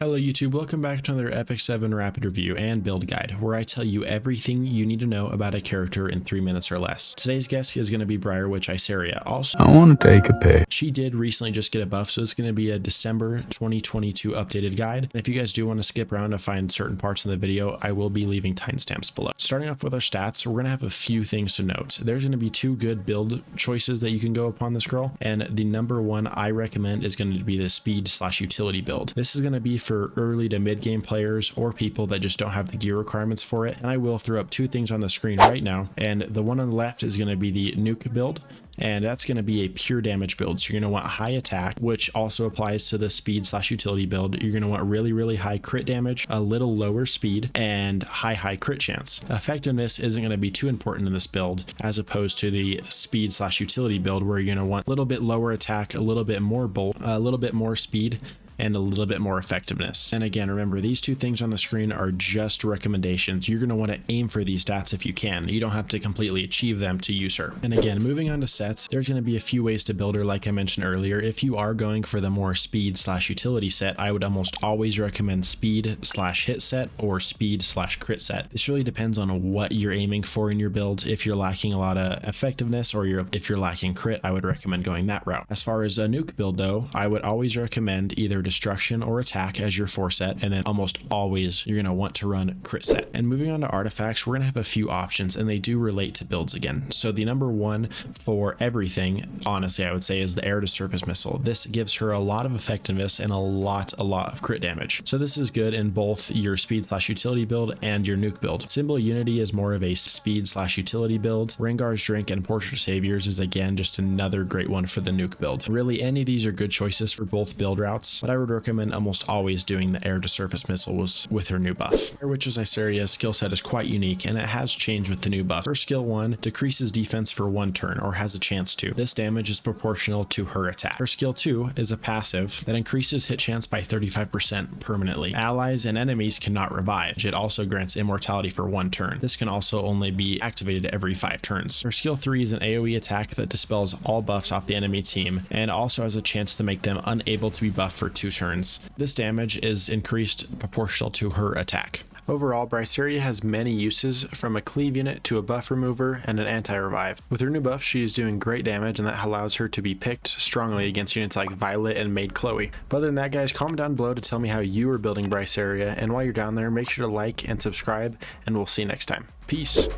Hello YouTube, welcome back to another Epicseven rapid review and build guide, where I tell you everything you need to know about a character in 3 minutes or less. Today's guest is going to be Briar, which Iseria. Also, I want to take a pic. She did recently just get a buff, so it's going to be a December 2022 updated guide. And if you guys do want to skip around to find certain parts in the video, I will be leaving timestamps below. Starting off with our stats, we're going to have a few things to note. There's going to be 2 good build choices that you can go upon this girl, and the number one I recommend is going to be the speed/utility build. This is going to be for early to mid game players or people that just don't have the gear requirements for it. And I will throw up 2 things on the screen right now, and the one on the left is going to be the nuke build, and that's going to be a pure damage build. So you're going to want high attack, which also applies to the speed/utility build. You're going to want really high crit damage, a little lower speed, and high crit chance. Effectiveness isn't going to be too important in this build, as opposed to the speed/utility build, where you're going to want a little bit lower attack, a little bit more bolt, a little bit more speed, and a little bit more effectiveness. And again, remember, these 2 things on the screen are just recommendations. You're going to want to aim for these stats if you can. You don't have to completely achieve them to use her. And again, moving on to sets, there's going to be a few ways to build her, like I mentioned earlier. If you are going for the more speed/utility set, I would almost always recommend speed/hit set or speed/crit set. This really depends on what you're aiming for in your build. If you're lacking a lot of effectiveness, or if you're lacking crit, I would recommend going that route. As far as a nuke build though, I would always recommend either destruction or attack as your 4 set, and then almost always you're going to want to run crit set. And moving on to artifacts, we're going to have a few options, and they do relate to builds again. So the number one for everything, honestly, I would say, is the air to surface missile. This gives her a lot of effectiveness and a lot of crit damage. So this is good in both your speed/utility build and your nuke build. Symbol Unity is more of a speed/utility build. Rengar's Drink and Portrait Saviors is again just another great one for the nuke build. Really, any of these are good choices for both build routes, but I would recommend almost always doing the air to surface missiles with her new buff. Witch's Iseria's skill set is quite unique, and it has changed with the new buff. Her skill 1 decreases defense for 1 turn, or has a chance to. This damage is proportional to her attack. Her skill 2 is a passive that increases hit chance by 35% permanently. Allies and enemies cannot revive. It also grants immortality for 1 turn. This can also only be activated every 5 turns. Her skill 3 is an AoE attack that dispels all buffs off the enemy team, and also has a chance to make them unable to be buffed for 2 turns. This damage is increased proportional to her attack. Overall, Briseria has many uses, from a cleave unit to a buff remover and an anti-revive. With her new buff, she is doing great damage, and that allows her to be picked strongly against units like Violet and Maid Chloe. But other than that, guys, comment down below to tell me how you are building Briseria, and while you're down there, make sure to like and subscribe, and we'll see you next time. Peace.